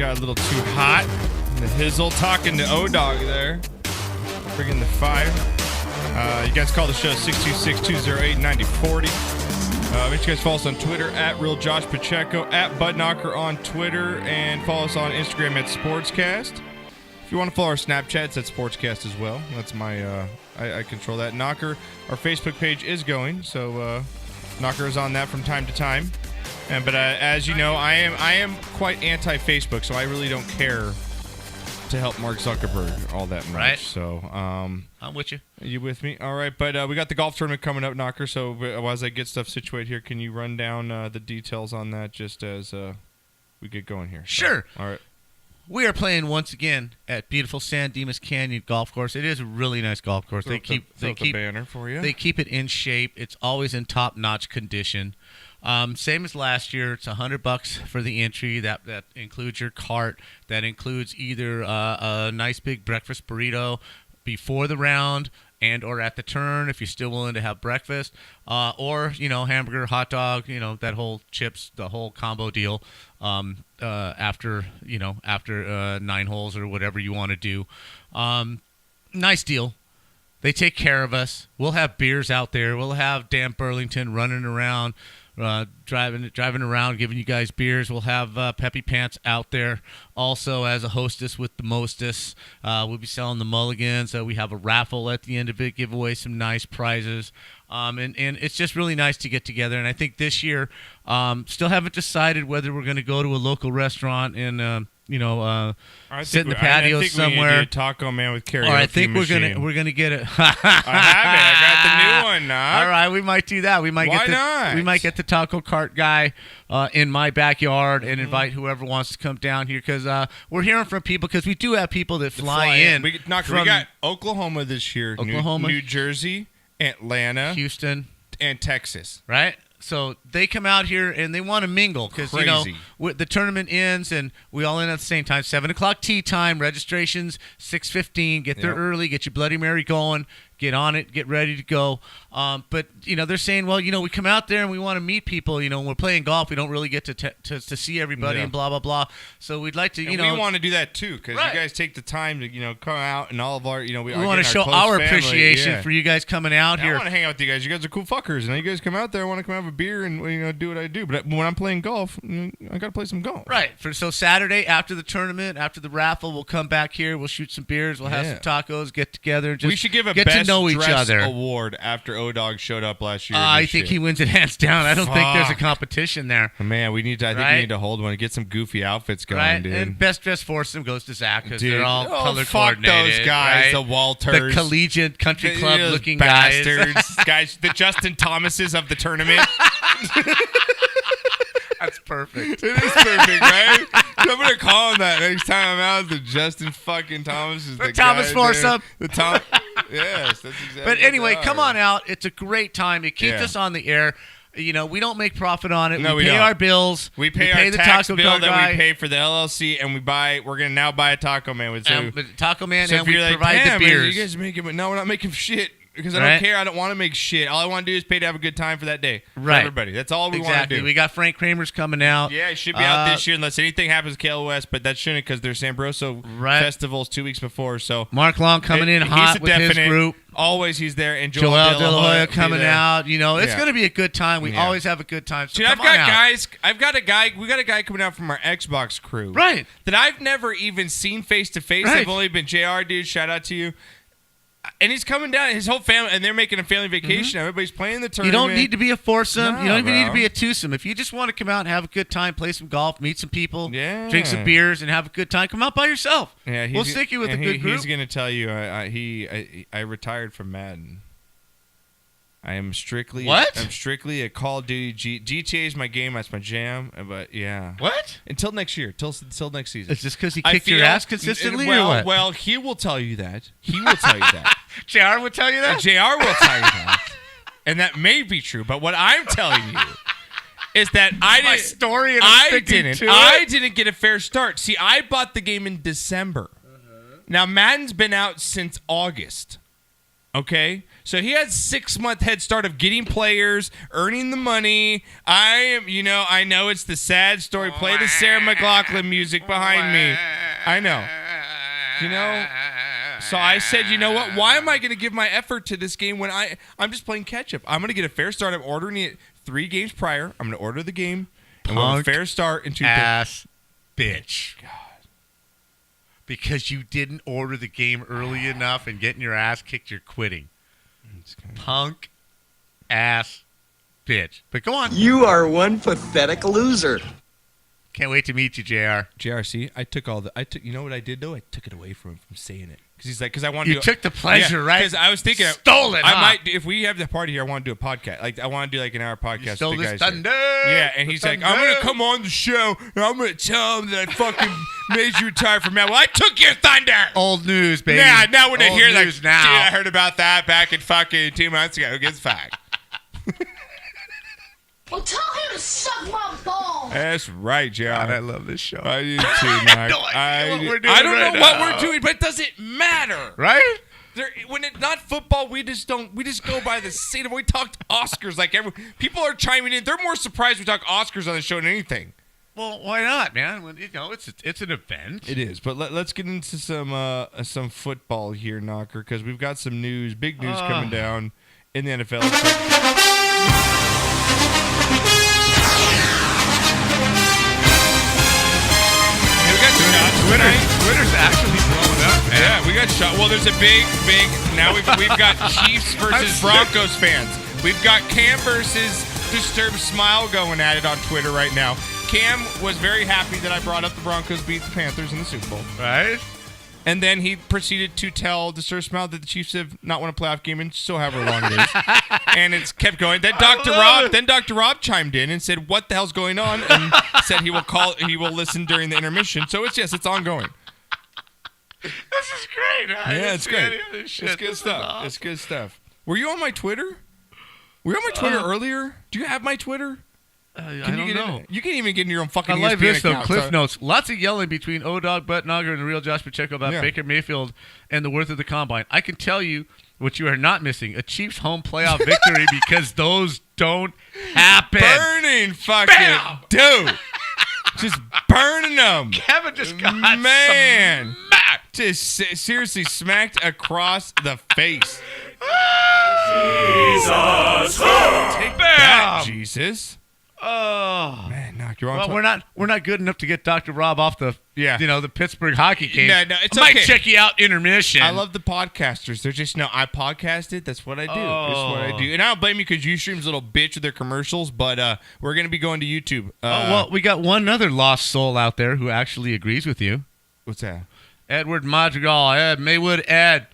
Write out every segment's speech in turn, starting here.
got a little too hot. The Hizzle talking to O-Dog there. Bringing the fire. You guys call the show 626-208-9040. Make sure you guys follow us on Twitter at RealJoshPacheco, at BudKnocker on Twitter, and follow us on Instagram at SportsCast. If you want to follow our Snapchats, that's SportsCast as well. That's my, I control that. Knocker, our Facebook page is going, so Knocker is on that from time to time. But as you know, I am quite anti-Facebook, so I really don't care to help Mark Zuckerberg all that much. Right. So I'm with you. Are you with me? All right, but we got the golf tournament coming up, Knocker. So as I get stuff situated here, can you run down the details on that just as we get going here? Sure. So, all right. We are playing once again at beautiful San Dimas Canyon Golf Course. It is a really nice golf course. They keep the banner for you. They keep it in shape. It's always in top-notch condition. Same as last year. It's $100 for the entry. That includes your cart. That includes either a nice big breakfast burrito before the round and or at the turn if you're still willing to have breakfast, or hamburger, hot dog, that whole chips, the whole combo deal. After 9 holes or whatever you want to do. Nice deal. They take care of us. We'll have beers out there. We'll have Dan Burlington running around, driving around, giving you guys beers. We'll have Peppy Pants out there also as a hostess with the mostess. We'll be selling the mulligans. We have a raffle at the end of it, give away some nice prizes. And it's just really nice to get together. And I think this year, still haven't decided whether we're going to go to a local restaurant and sit in the patio somewhere. We need a Taco Man with karaoke or I think machine. we're gonna get it. I have it. I got the new one. Knock. All right, we might do that. We might not? We might get the taco cart guy in my backyard and invite whoever wants to come down here because we're hearing from people because we do have people that fly in. We got Oklahoma this year, New Jersey, Atlanta, Houston, and Texas. Right. So they come out here and they want to mingle because the tournament ends and we all end at the same time. 7:00 tee time. Registrations 6:15. Get there early. Get your Bloody Mary going. Get on it. Get ready to go. But they're saying, well, we come out there and we want to meet people. When we're playing golf, we don't really get to see everybody and blah blah blah. So we'd like to, we want to do that too because you guys take the time to come out and all of our we want to show our appreciation for you guys coming out here. I want to hang out with you guys. You guys are cool fuckers, and you guys come out there. I want to come have a beer and do what I do. But when I'm playing golf, I got to play some golf. Right. So Saturday after the tournament, after the raffle, we'll come back here. We'll shoot some beers. We'll have some tacos. Get together. We should give a get best to know each other award after O-Dog showed up last year. I think he wins it hands down. I don't think there's a competition there. Man, I think we need to hold one and get some goofy outfits going, dude. And best dressed foursome goes to Zach because they're all color fuck coordinated. Those guys, right? the Walters, the collegiate country club looking bastards, guys, the Justin Thomases of the tournament. That's perfect. It is perfect, right? I'm going to call him that next time I'm out. The Justin fucking Thomas is the Thomas foursome. The Tom. Yes, that's exactly. But anyway, come on out. It's a great time. It keeps us on the air. We don't make profit on it. We pay our bills. We pay our the tax taco bill guy. that we pay for the LLC, and we're gonna now buy a Taco Man with Taco Man, so and we provide the beers. You guys are making, but no, we're not making shit. Because I don't care. I don't want to make shit. All I want to do is pay to have a good time for that day. For everybody. That's all we want to do. We got Frank Kramer's coming out. Yeah, he should be out this year unless anything happens to KLOS, but that shouldn't because there's Sambroso festivals 2 weeks before. So Mark Long coming in hot with his group. Always he's there. And Joel De La Hoya coming out. It's going to be a good time. We always have a good time. So dude, I've got a guy. We got a guy coming out from our Xbox crew. Right. That I've never even seen face to face. I've only been JR, dude. Shout out to you. And he's coming down, his whole family, and they're making a family vacation. Everybody's playing the tournament. You don't need to be a foursome. You don't even need to be a twosome. If you just want to come out and have a good time, play some golf, meet some people, drink some beers, and have a good time, come out by yourself. Yeah, we'll stick you with a good group. He's going to tell you, I retired from Madden. I am strictly what? I'm strictly a Call of Duty. GTA is my game. That's my jam. But yeah. What? Until next year. Till next season. It's just because he kicked your ass consistently, or what? Well, he will tell you that. He will tell you that. JR will tell you that. JR will tell you that. And that may be true. But what I'm telling you is that I didn't get a fair start. See, I bought the game in December. Now Madden's been out since August. Okay, so he had 6-month head start of getting players, earning the money. I know it's the sad story. Play the Sarah McLachlan music behind me. I know. So I said, you know what? Why am I going to give my effort to this game when I'm just playing catch up? I'm going to get a fair start. I'm ordering it 3 games prior. I'm going to order the game and we'll have a fair start in 2 ass bitch. God. Because you didn't order the game early enough and getting your ass kicked, you're quitting. Punk ass bitch. But go on. You are one pathetic loser. Can't wait to meet you, JR. JRC, you know what I did though? I took it away from him from saying it. Because I wanted You took the pleasure, right? Because I was thinking, stole it. I might, if we have the party here, I want to do a podcast. Like I want to do like an hour podcast. You stole with the this guys thunder. Here. Yeah, and he's like, I'm gonna come on the show and I'm gonna tell him that I fucking made you retire from Madden. Well, I took your thunder. Old news, baby. Yeah, now when I hear like, news now. gee, I heard about that back in fucking 2 months ago. Who gives a fuck? Well, tell him to suck my balls. That's right, John. God, I love this show. I do too, Mark. I have no idea what we're doing I don't right know what now. we're doing, but it doesn't matter. Right? When it's not football, we just go by the seat of. We talked Oscars like people are chiming in. They're more surprised we talk Oscars on the show than anything. Well, why not, man? When, it's an event. It is, but let's get into some football here, Knocker, because we've got some news, big news coming down in the NFL. Twitter's actually blowing up, man. Yeah, we got shot. Well, there's a big. Now we've got Chiefs versus Broncos fans. We've got Cam versus Disturbed Smile going at it on Twitter right now. Cam was very happy that I brought up the Broncos beat the Panthers in the Super Bowl. Right? And then he proceeded to tell Disturbed Smile that the Chiefs have not won a playoff game in so however long it is. And it's kept going. Then Dr. Rob chimed in and said, "What the hell's going on?" And said he will listen during the intermission. So it's ongoing. This is great. Yeah, it's great. It's good stuff. Awesome. It's good stuff. Were you on my Twitter? Were you on my Twitter earlier? Do you have my Twitter? I don't know. You can't even get in your own fucking I like ESPN this, though. account, Cliff so. Notes. Lots of yelling between O-Dog, Buttnogger, and the real Josh Pacheco about Baker Mayfield and the worth of the combine. I can tell you what you are not missing. A Chiefs home playoff victory because those don't happen. Burning fucking dude. Just burning them. Kevin just got smacked. Just seriously smacked across the face. Jesus. Take that, Jesus. Oh man, knock you on. Well, we're not good enough to get Dr. Rob off the the Pittsburgh hockey game. No, it's I might okay. check you out intermission. I love the podcasters. They're just I podcasted. That's what I do. That's what I do. And I don't blame you because Ustream's a little bitch with their commercials. But we're gonna be going to YouTube. Well, we got one other lost soul out there who actually agrees with you. What's that? Edward Madrigal. Maywood. Ed.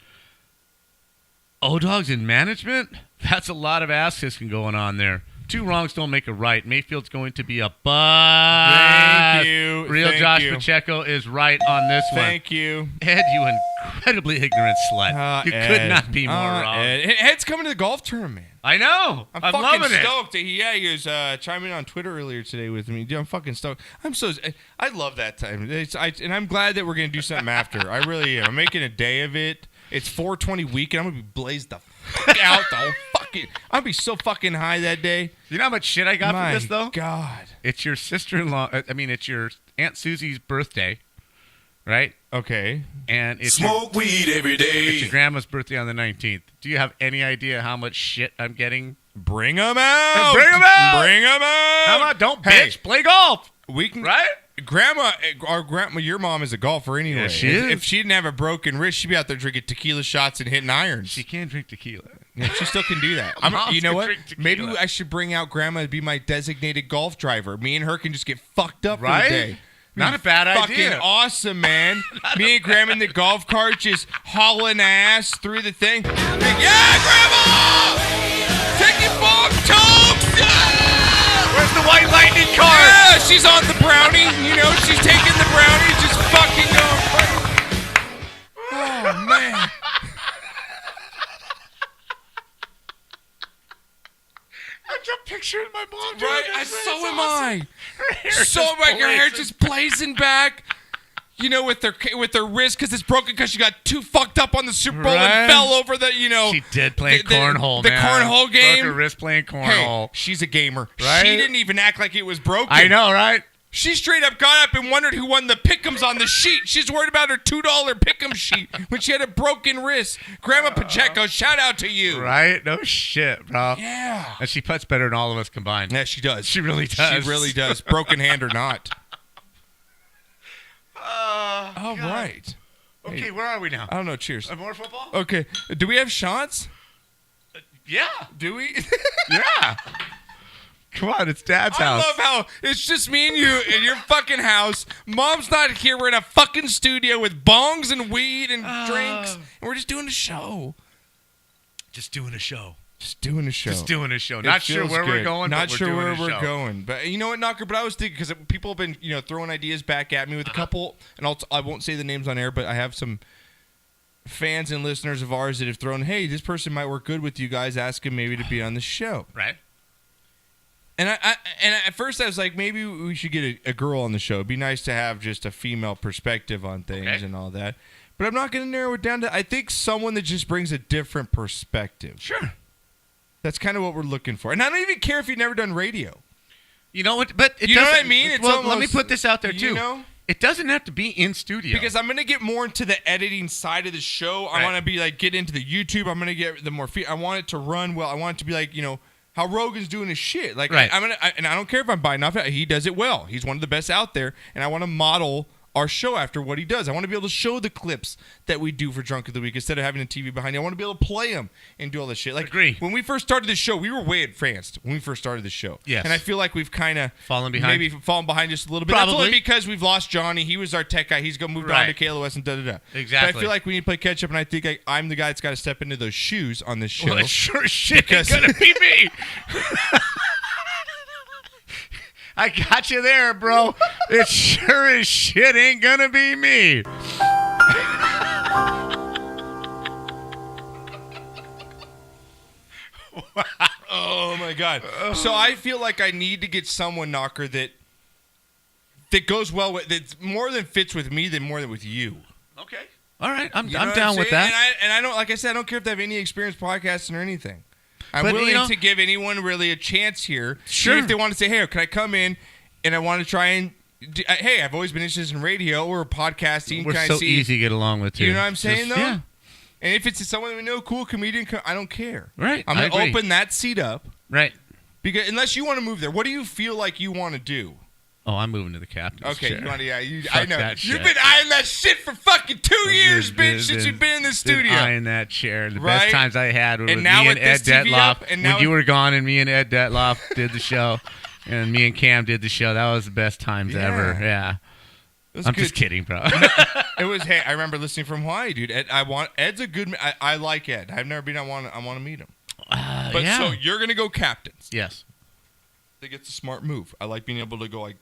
O-Dog's in management. That's a lot of ass kissing going on there. 2 wrongs don't make a right. Mayfield's going to be a bust. Thank you. Real Josh Pacheco is right on this one. Thank you. Ed, you incredibly ignorant slut. You could not be more wrong. Ed's coming to the golf tournament. I know. I'm fucking loving stoked. He was chiming in on Twitter earlier today with me. Dude, I'm fucking stoked. I love that time. And I'm glad that we're going to do something after. I really am. I'm making a day of it. It's 420 weekend. I'm going to be blazed the fuck out the whole fucking... I'll be so fucking high that day. You know how much shit I got for this, though? God. It's your sister-in-law... it's your Aunt Susie's birthday, right? Okay. And it's Smoke weed every day. It's your grandma's birthday on the 19th. Do you have any idea how much shit I'm getting? Bring them out. Bring them out. Bring them out. How about don't bitch, play golf. We can... Right? Our grandma, your mom is a golfer anyway. Yeah, she is. If she didn't have a broken wrist, she'd be out there drinking tequila shots and hitting irons. She can drink tequila. Yeah, she still can do that. You know what? Maybe I should bring out grandma to be my designated golf driver. Me and her can just get fucked up for the day. Not a bad idea. Fucking awesome, man. Me and grandma in the golf cart just hauling ass through the thing. Yeah, grandma! Take your ball, Tom! Yeah! Where's the white lightning car? Yeah, she's on the brownie. You know, she's taking the brownie, just fucking going. Oh, man. I'm just picturing my mom. Right, so am I. Her hair So am I. Your hair just blazing back. you know, with their wrist because it's broken because she got too fucked up on the Super Bowl and fell over the, you know. She did play cornhole, the man. cornhole game. Broke her wrist playing cornhole. Hey, she's a gamer. Right? She didn't even act like it was broken. I know, right? She straight up got up and wondered who won the pick'ems on the sheet. She's worried about her $2 pick'em sheet when she had a broken wrist. Grandma Pacheco, shout out to you. Right? No shit, bro. Yeah. And she puts better than all of us combined. Yeah, she does. She really does. She really does. Broken hand or not. All right. Okay, Hey, where are we now? I don't know. Cheers. More football? Okay. Do we have shots? Yeah. Do we? Yeah. Come on, it's Dad's house. I love how it's just me and you in your fucking house. Mom's not here. We're in a fucking studio with bongs and weed and drinks. And we're just doing a show. Just doing a show. Just doing a show. Just doing a show. It Not sure feels where we're good. going, Not but we're sure doing where a we're show. going. But you know what, Knocker? But I was thinking, because people have been, you know, throwing ideas back at me with a couple, and I won't say the names on air, but I have some fans and listeners of ours that have thrown, hey, this person might work good with you guys. Ask him maybe to be on the show. Right. And and at first I was like, maybe we should get a girl on the show. It'd be nice to have just a female perspective on things and all that. But I'm not going to narrow it down to, I think, someone that just brings a different perspective. Sure. That's kind of what we're looking for. And I don't even care if you've never done radio. You know what? But it you know what I doesn't- mean? It's well, almost, let me put this out there too. You know? It doesn't have to be in studio. Because I'm going to get more into the editing side of the show. I want to be like, get into the YouTube. I'm going to get the more I want it to run well. I want it to be like, you know, how Rogan's doing his shit. Like, right. And I don't care if I'm buying off it. He does it well. He's one of the best out there. And I want to model our show after what he does. I want to be able to show the clips that we do for Drunk of the Week instead of having a TV behind you. I want to be able to play them and do all this shit. Like, agree. When we first started the show, we were way advanced when we first started the show. Yes. And I feel like we've kind of fallen behind. Maybe fallen behind just a little bit. Probably. That's only because we've lost Johnny. He was our tech guy. He's moved on to KLOS and da-da-da. Exactly. But I feel like we need to play catch up, and I think I'm the guy that's got to step into those shoes on this show. Well, it sure as shit ain't gonna be me. I got you there, bro. It sure as shit ain't gonna be me. Oh my God. So I feel like I need to get someone, Knocker, that goes well with, that more than fits with me than more than with you. Okay. All right. I'm You know what down with saying? that. And I don't, like I said, I don't care if they have any experience podcasting or anything. I'm But, willing you know, to give anyone really a chance here. Sure. If they want to say, hey, can I come in and I want to try and hey, I've always been interested in radio or podcasting. We're Can I so see? easy to get along with, too. You know what I'm saying, though? Yeah. And if it's someone we know, cool comedian, I don't care. Right. I'm I going to agree. open that seat up. Right. Because unless you want to move there, what do you feel like you want to do? Oh, I'm moving to the captain's Okay, chair. you want to, Fuck I know. that You've shit. been eyeing that shit for fucking 2 years, bitch, since you've been in the Been studio. eyeing that chair. The Right? best times I had were And with now me with and Ed this TV Detloff. up, and now when you were gone and me and Ed Detloff did the show. And me and Cam did the show. That was the best times ever. Yeah. I'm just kidding, bro. It was. Hey, I remember listening from Hawaii, dude. Ed's a good. I like Ed. I've never been. I want to meet him. But yeah. so you're gonna go captains. Yes. I think it's a smart move. I like being able to go like.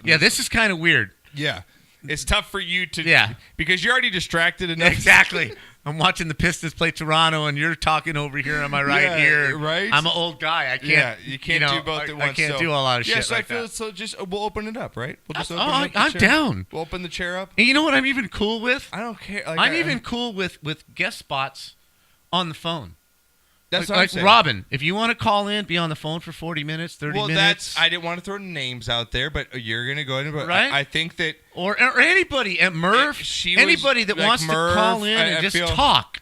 Yeah, this is kind of weird. Yeah, it's tough for you to. Yeah. Because you're already distracted enough. Exactly. I'm watching the Pistons play Toronto, and you're talking over here on my right Yeah, ear. right? I'm an old guy. I can't. Yeah, you can't do both at once. I can't so. do a lot of shit. Yeah, so like I feel that. so. Just we'll open it up, right? We'll just open Oh, up the I'm chair. down. We'll open the chair up. And you know what I'm even cool with? I don't care. Like, I'm even cool with guest spots on the phone. That's like, what I'm saying. Robin, if you want to call in, be on the phone for 40 minutes, 30 Well, minutes. I didn't want to throw names out there, but you're gonna go ahead and. Right? I think that. Or anybody at Murph, anybody that like wants Murph, to call in and just talk.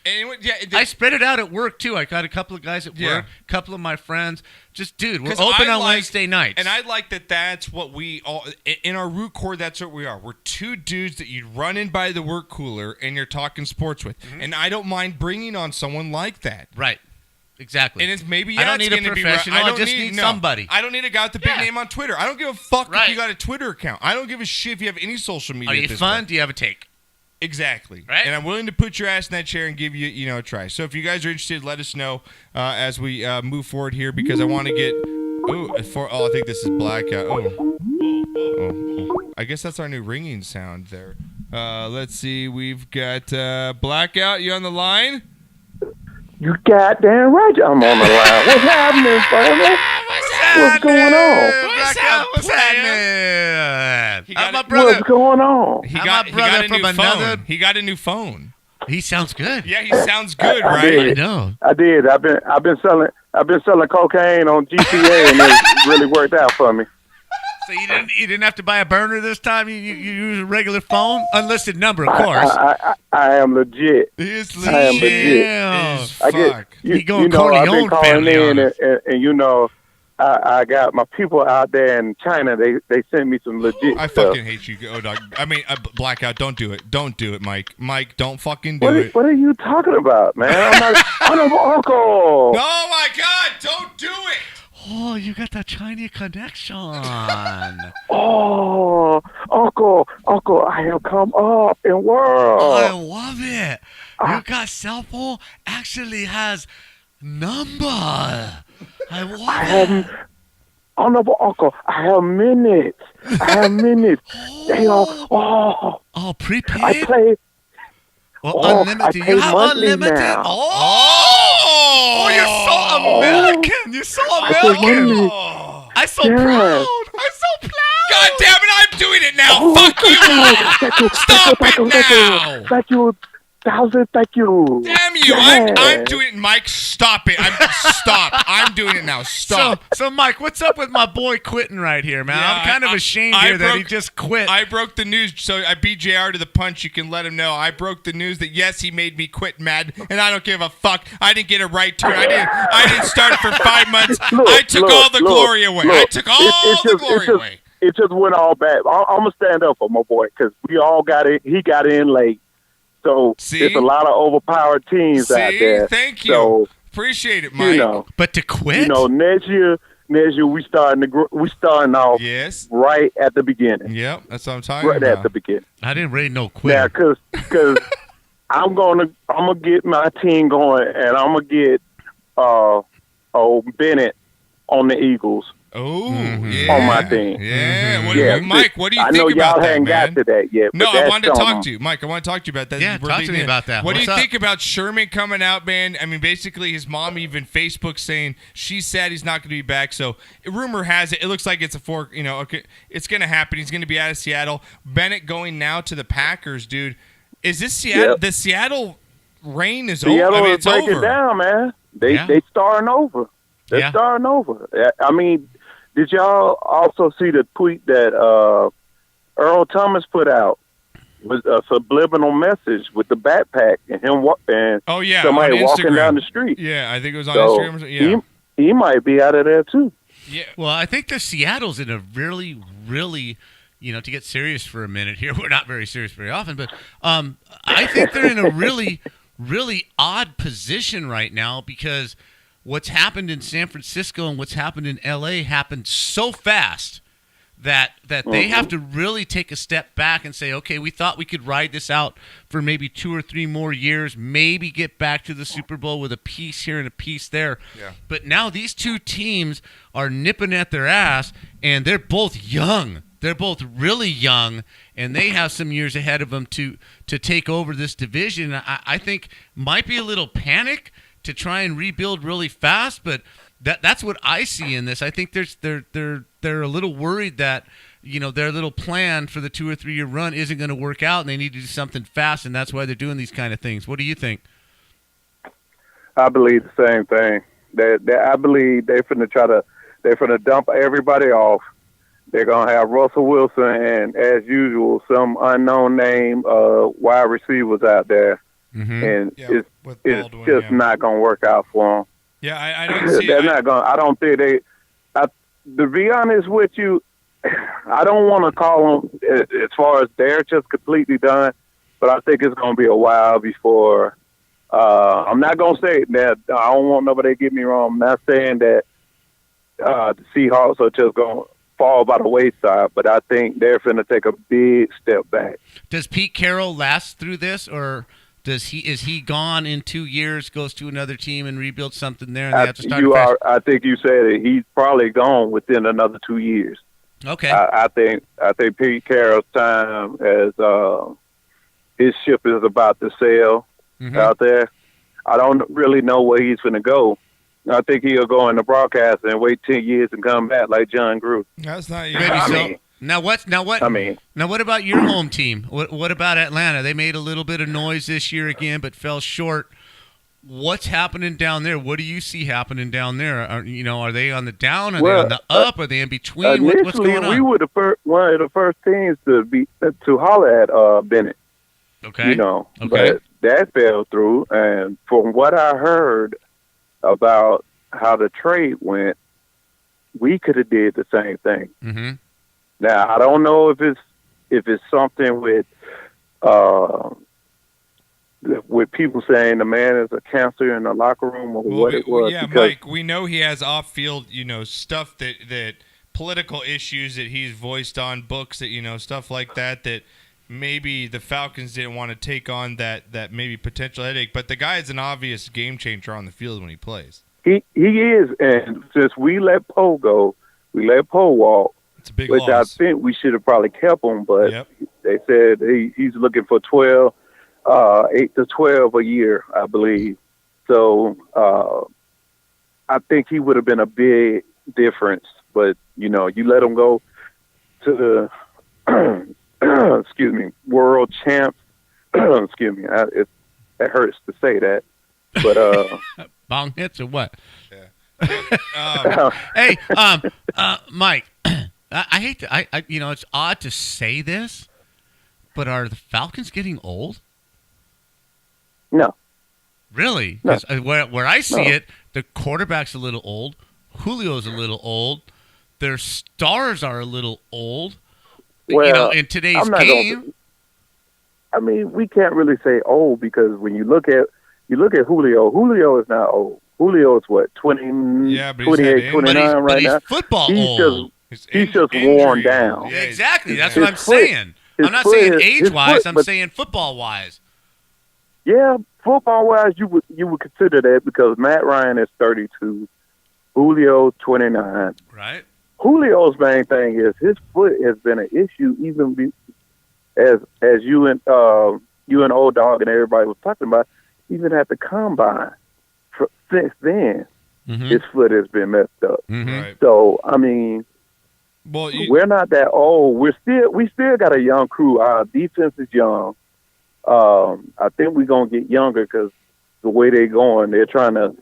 Anyway, yeah, I spread it out at work too. I got a couple of guys at work, a couple of my friends. Just, dude, we're 'Cause open I on like- Wednesday nights. And I like that. That's what we all in our root core. That's what we are. We're two dudes that you run in by the work cooler and you're talking sports with. Mm-hmm. And I don't mind bringing on someone like that. Right. Exactly. And it's maybe I don't it's need a gonna be professional. I I just need somebody. I don't need a guy with the big name on Twitter. I don't give a fuck Right. if you got a Twitter account. I don't give a shit if you have any social media. Are at you this fun? point. Do you have a take? Exactly. Right? And I'm willing to put your ass in that chair and give you, a try. So if you guys are interested, let us know as we move forward here because I want to get. I think this is blackout. Oh. I guess that's our new ringing sound there. Let's see. We've got blackout. You on the line? You goddamn right I'm on the line. What's happening, family? What's going on? Black Out? What's happening? How's my brother? What's going on? He How got, my he brother got a from new another- phone. He got a new phone. He sounds good. Yeah, he sounds good, I right? did. I know. I did. I've been selling cocaine on GTA, and it really worked out for me. So you didn't have to buy a burner this time. You use a regular phone, unlisted number, of course. I am legit. He's I am legit. as I get fuck. He going I've been Corleone calling family in, on and I got my people out there in China. They sent me some legit I stuff. fucking hate you, dog. I mean, Blackout. Don't do it. Don't do it, Mike. Mike, don't fucking do it. What are you talking about, man? I'm an uncle. Oh my God! Don't do it. Oh, you got that Chinese connection. Oh, uncle, I have come up in world. I love it. You got cell phone actually has number. I love it. Honorable uncle, I have minutes. They are, Oh, prepaid? I play. Unlimited. I You pay have monthly unlimited? now. Oh, you're so American. You're so American. Oh. I'm so Yes. proud. I'm so proud. God damn it! I'm doing it now. Oh, Fuck you! Thank you. Stop it now! Thank you. 1,000. Thank you. Damn you! Yes. I'm doing it, Mike. Stop it! Stop! I'm doing it now. Stop. So, Mike, what's up with my boy quitting right here, man? Yeah, I'm kind of ashamed here that he just quit. I broke the news, so I beat JR to the punch. You can let him know. I broke the news that yes, he made me quit Madden, and I don't give a fuck. I didn't get a right turn. I didn't start for 5 months. I took all the glory away. I took all the glory away. It just went all bad. I'm gonna stand up for my boy because we all got in. He got in late, so it's a lot of overpowered teams out there. Thank you. So, appreciate it, Mike. But to quit? Next year we starting off right at the beginning. Yep, that's what I'm talking right about. at the beginning. I didn't really know quit. Yeah, because I'm gonna get my team going, and I'm gonna get Bennett on the Eagles. Oh, on my team. Yeah. Mike, what do you think about that, I know y'all hadn't got to that yet. No, but I that's wanted to talk to you. Mike, I want to talk to you about that. Yeah, talk to me about that. What do What's you up? think about Sherman coming out, man? I mean, basically, his mom even Facebook saying she's sad he's not going to be back. So, rumor has it looks like it's okay, it's going to happen. He's going to be out of Seattle. Bennett going now to the Packers, dude. Is this Seattle? Yep. The Seattle reign is Seattle over. I mean, is it's breaking over. down, man. They starting over. They're starting over. I mean, did y'all also see the tweet that Earl Thomas put out? Was a subliminal message with the backpack and him somebody on walking Instagram. down the street. Yeah, I think it was on Instagram. Or something. Yeah. He might be out of there too. Yeah. Well, I think the Seattle's in a really, really, to get serious for a minute here. We're not very serious very often, but I think they're in a really, really odd position right now because what's happened in San Francisco and what's happened in L.A. happened so fast that they have to really take a step back and say, okay, we thought we could ride this out for maybe 2 or 3 more years, maybe get back to the Super Bowl with a piece here and a piece there. Yeah. But now these two teams are nipping at their ass, and they're both young. They're both really young, and they have some years ahead of them to take over this division. I think might be a little panic to try and rebuild really fast, but that's what I see in this. I think they're a little worried that their little plan for the 2 or 3 year run isn't going to work out, and they need to do something fast, and that's why they're doing these kind of things. What do you think? I believe the same thing. I believe they're finna dump everybody off. They're gonna have Russell Wilson and, as usual, some unknown name wide receivers out there. Mm-hmm. And it's Baldwin, just not going to work out for them. Yeah, I don't see. They're not going. I don't think they. To be honest with you, I don't want to call them as far as they're just completely done, but I think it's going to be a while before. I'm not going to say that. I don't want nobody to get me wrong. I'm not saying that the Seahawks are just going to fall by the wayside, but I think they're going to take a big step back. Does Pete Carroll last through this, or is he gone in 2 years, goes to another team and rebuilds something there, and they have to start afresh? I think you said it. He's probably gone within another 2 years. Okay. I think Pete Carroll's time as his ship is about to sail out there. I don't really know where he's going to go I think he'll go into broadcasting and wait 10 years and come back like John Grew. That's not Maybe I so. mean- Now what? I mean, Now what about your home team? What about Atlanta? They made a little bit of noise this year again, but fell short. What's happening down there? What do you see happening down there? Are they on the down? Are they on the up? Are they in between? What's initially, going on? we were one of the first teams to holler at Bennett. Okay. Okay. But that fell through. And from what I heard about how the trade went, we could have did the same thing. Mm-hmm. Now I don't know if it's something with people saying the man is a cancer in the locker room or what it was. Yeah, Mike, we know he has off-field, stuff that political issues that he's voiced on books that, stuff like that maybe the Falcons didn't want to take on that maybe potential headache. But the guy is an obvious game changer on the field when he plays. He is, and since we let Poe go, we let Poe walk. It's a big which loss. I think we should have probably kept him, but Yep. they said he's looking for 8 to 12 a year, I believe. So I think he would have been a big difference. But, you let him go to the, excuse me, world champs. Excuse me. It hurts to say that. But Bong hits or what? Yeah. Hey, Mike, I hate to, it's odd to say this, but are the Falcons getting old? no. Really? No. 'Cause, where I see No. it, the quarterback's a little old, Julio's a little old, their stars are a little old. Well, in today's I'm not game. I mean, we can't really say old because when you look at Julio is not old. Julio is what, 20, Yeah, but he's had 28, injuries. 29 but right he's now. football He's old. He's just worn down. Yeah, Exactly. That's his what I'm foot- saying. his I'm not foot saying is- his age-wise. foot, I'm but- saying football-wise. Yeah, football-wise, you would consider that because Matt Ryan is 32, Julio 29. Right. Julio's main thing is his foot has been an issue even as you and Old Dog and everybody was talking about, even at the combine. Since then, Mm-hmm. his foot has been messed up. Mm-hmm. Right. So I mean, Well, we're not that old. We still got a young crew. Our defense is young. I think we're gonna get younger because the way they're going, they're trying to.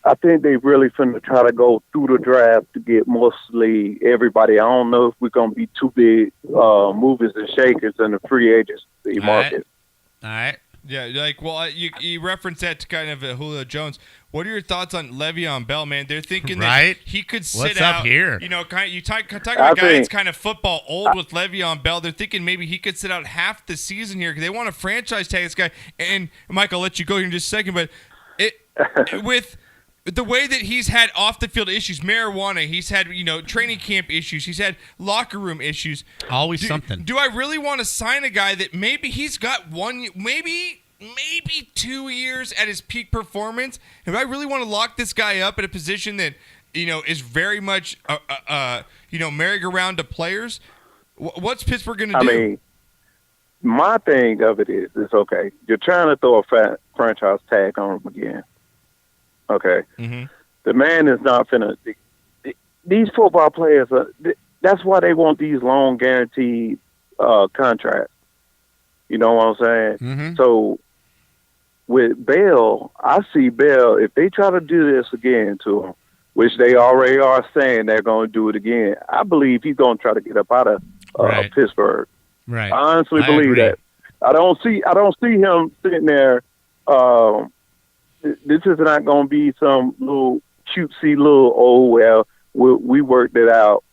I think they really finna try to go through the draft to get mostly everybody. I don't know if we're gonna be too big movers and shakers in the free agency market. All right. yeah, you referenced that to kind of Julio Jones. What are your thoughts on LeVeon Bell, man? They're thinking Right. that he could sit What's out up here? You talk about I a guy think- that's kind of football old with LeVeon Bell. They're thinking maybe he could sit out half the season here because they want to franchise tag this guy. And Mike, I'll let you go here in just a second, but with the way that he's had off the field issues, marijuana, he's had training camp issues, he's had locker room issues. Always something. Do I really want to sign a guy that maybe he's got maybe 2 years at his peak performance? If I really want to lock this guy up at a position that is very much merry-go-round to players, what's Pittsburgh going to do? I mean, my thing of it is, it's okay. You're trying to throw a franchise tag on him again. Okay. Mm-hmm. The man is not finna. These football players that's why they want these long guaranteed contracts. You know what I'm saying? Mm-hmm. So with Bell, I see Bell, if they try to do this again to him, which they already are saying they're going to do it again, I believe he's going to try to get up out of Right. Pittsburgh. Right. I honestly believe agree. that. I don't see him sitting there. This is not going to be some little cutesy little we worked it out,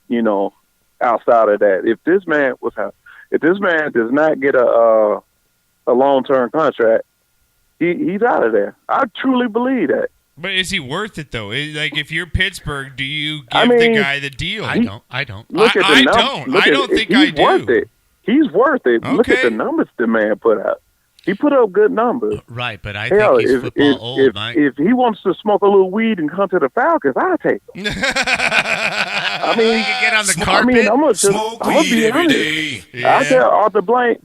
outside of that. If this man does not get a long-term contract, he's out of there. I truly believe that. But is he worth it though? Like, if you're Pittsburgh, do you give I mean, the guy the deal? I don't. Look at the I numbers. don't. Look I at don't it. think He's I do. worth it. He's worth it. Look at Okay. the numbers the man put out. He put up good numbers. Right, but I Hell, think he's football old, Mike. if he wants to smoke a little weed and come to the Falcons, I'll take him. I mean, He can get on the I carpet. mean, I'm gonna Smoke be weed every honest. day. Yeah. I tell Arthur Blank,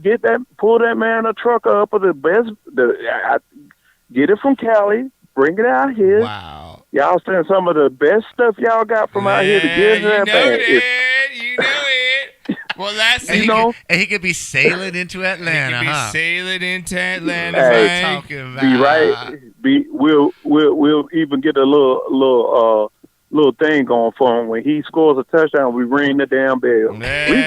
pull that man a truck up of the best. Get it from Cali, bring it out here. Wow. Y'all send some of the best stuff y'all got from out here to give that band. You know it. Well, that's And he could be sailing into Atlanta. He could be sailing into Atlanta. Hey, talking about. Be right. We'll even get a little thing going for him. When he scores a touchdown, we ring the damn bell.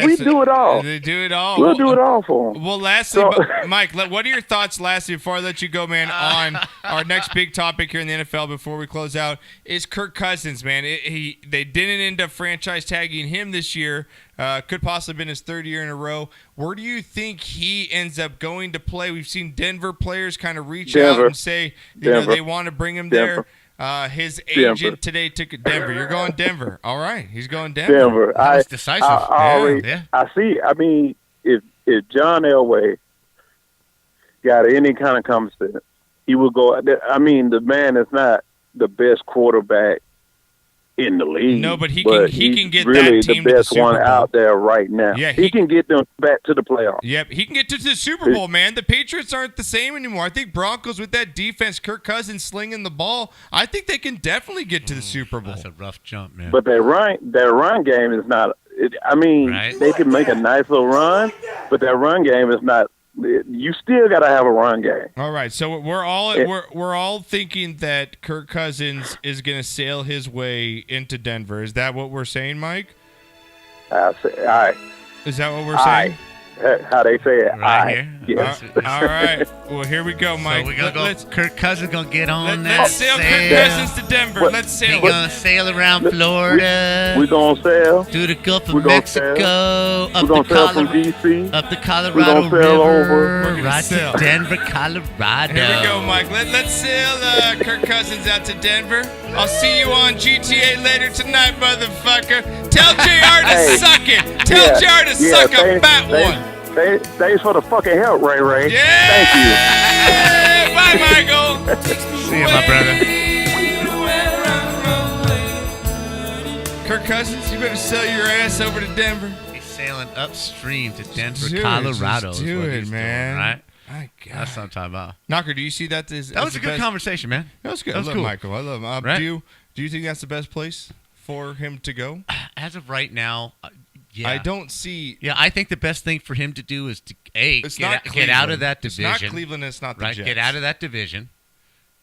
We do it all. They do it all. We'll do it all for him. Well, lastly, Mike, what are your thoughts lastly before I let you go, man, on our next big topic here in the NFL before we close out is Kirk Cousins, man. They didn't end up franchise tagging him this year. Could possibly have been his third year in a row. Where do you think he ends up going to play? We've seen Denver players kind of reach out and say they want to bring him there. His agent today took Denver. You're going Denver. All right. He's going Denver. Denver. That was decisive. I see. I mean, if John Elway got any kind of common sense, he will go. I mean, the man is not the best quarterback in the league. No, but he can get really that team the best to the one Super Bowl. out there right now. Yeah, he can get them back to the playoffs. Yep, he can get to the Super Bowl, man. The Patriots aren't the same anymore. I think Broncos with that defense, Kirk Cousins slinging the ball, I think they can definitely get to the Super Bowl. That's a rough jump, man. But their run game is not. They can make a nice little run, but their run game is not. You still got to have a run game. All right, so we're all thinking that Kirk Cousins is going to sail his way into Denver. Is that what we're saying, Mike? I say, all right. Is that what we're saying? How they say it. Right here. Yes. All right. Well, here we go, Mike. So we're going to go. Kirk Cousins going to get on that. Let's sail Kirk Cousins to Denver. Let's sail. We're going to sail around Florida. We're going to sail. Through the Gulf of Mexico. We're going to sail from D.C. Up the Colorado We're gonna sail River. over. Right to Denver, Colorado. Here we go, Mike. Let's sail Kirk Cousins out to Denver. I'll see you on GTA later tonight, motherfucker. Tell JR to suck it. Tell JR to suck a fat one. Thanks for the fucking help, Ray Ray. Yeah. Thank you. Bye, Michael. See you, my brother. Kirk Cousins, you better sell your ass over to Denver. He's sailing upstream to Denver, Do it. Colorado. Just is do what it, he's man. Doing, right? My God. That's what I'm talking about. Knocker, do you see that? That was a good conversation, man. That was good. That was I love cool. Michael. I love him. Right? Do you think that's the best place for him to go? As of right now, yeah. I don't see. Yeah, I think the best thing for him to do is to get out of that division. It's not Cleveland. It's not the right. Jets. Get out of that division.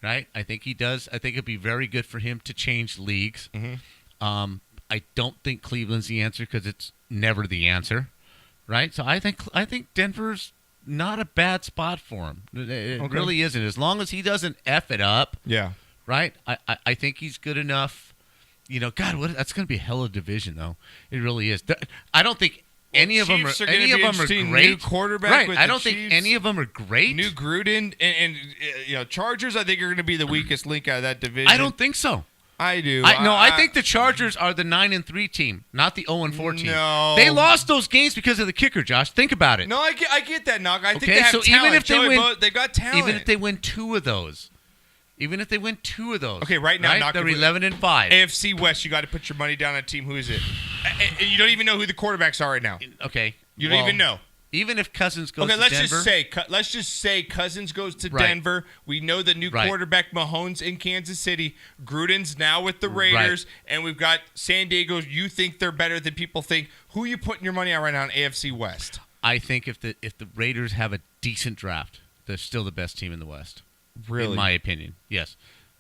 Right. I think he does. I think it'd be very good for him to change leagues. Mm-hmm. I don't think Cleveland's the answer because it's never the answer. Right. So I think Denver's not a bad spot for him. It really isn't. As long as he doesn't F it up. Yeah. Right. I think he's good enough. You know, God, that's going to be a hell of a division, though. It really is. I don't think any of them are great. New quarterback. Right. With I don't the think Chiefs. any of them are great. New Gruden and Chargers. I think are going to be the weakest link out of that division. I don't think so. I do. I think the Chargers are the 9-3 team, not the 0-4 team. No, they lost those games because of the kicker. Josh, think about it. No, I get that, Knock. I think they Okay, have so talent. even if they win, they got talent. even if they win two of those. Okay, right now, Knock, they're 11-5. AFC West, you got to put your money down on a team. Who is it? And you don't even know who the quarterbacks are right now. Okay, you don't even know. Even if Cousins goes to let's Denver. let's just say Cousins goes to Right. Denver. We know the new quarterback Mahomes in Kansas City. Gruden's now with the Raiders, and we've got San Diego. You think they're better than people think. Who are you putting your money on right now in AFC West? I think if the Raiders have a decent draft, they're still the best team in the West. Really? In my opinion, yes.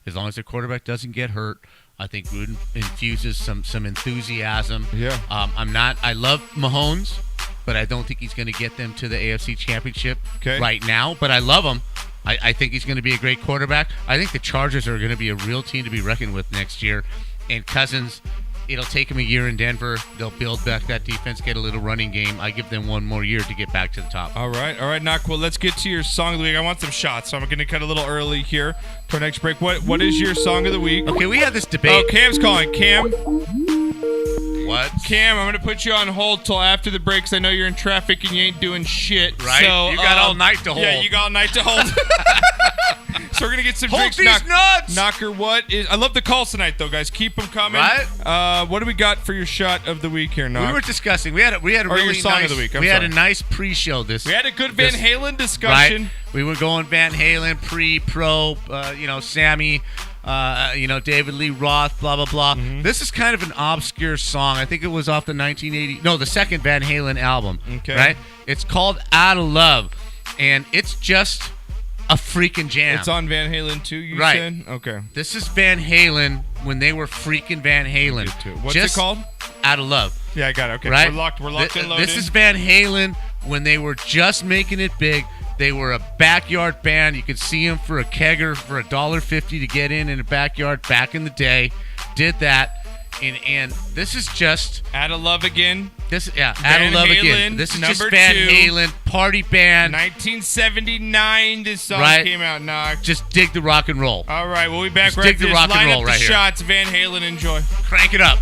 As long as their quarterback doesn't get hurt, I think Gruden infuses some enthusiasm. Yeah. I love Mahomes, but I don't think he's going to get them to the AFC Championship right now. But I love him. I think he's going to be a great quarterback. I think the Chargers are going to be a real team to be reckoned with next year. And Cousins, it'll take him a year in Denver. They'll build back that defense, get a little running game. I give them one more year to get back to the top. All right, Knock. Well, let's get to your song of the week. I want some shots, so I'm going to cut a little early here for our next break. What is your song of the week? Okay, we had this debate. Oh, Cam's calling. Cam? What? Cam, I'm going to put you on hold till after the break because I know you're in traffic and you ain't doing shit. Right. So, you got all night to hold. Yeah, you got all night to hold. So we're gonna get some Hold drinks. these nuts! Knocker, what is? I love the calls tonight, though, guys. Keep them coming. Right? What do we got for your shot of the week here, Knock? We were discussing. We had a Or really your song nice, of the week. I'm we had sorry. a nice pre-show this. We had a good Van this- Halen discussion. Right? We were going Van Halen, pro, Sammy, David Lee Roth, blah, blah, blah. Mm-hmm. This is kind of an obscure song. I think it was off the the second Van Halen album. Okay. Right? It's called Out of Love, and it's just a freaking jam. It's on Van Halen too, you Right. said? Okay. This is Van Halen when they were freaking Van Halen. Get to it. What's Just it called? Out of Love. Yeah, I got it. Okay. Right? We're locked and loaded. This is Van Halen when they were just making it big. They were a backyard band. You could see them for a kegger for $1.50 to get in a backyard back in the day. Did that. And this is just Out of Love again. Out Van of Love Halen, again. This is just number Van 2. Halen party band. 1979 this song Right. came out, Knock. Just dig the rock and roll. All right, we'll be back Just right dig after the this. rock and Line roll up right the here. shots. Van Halen, enjoy. Crank it up.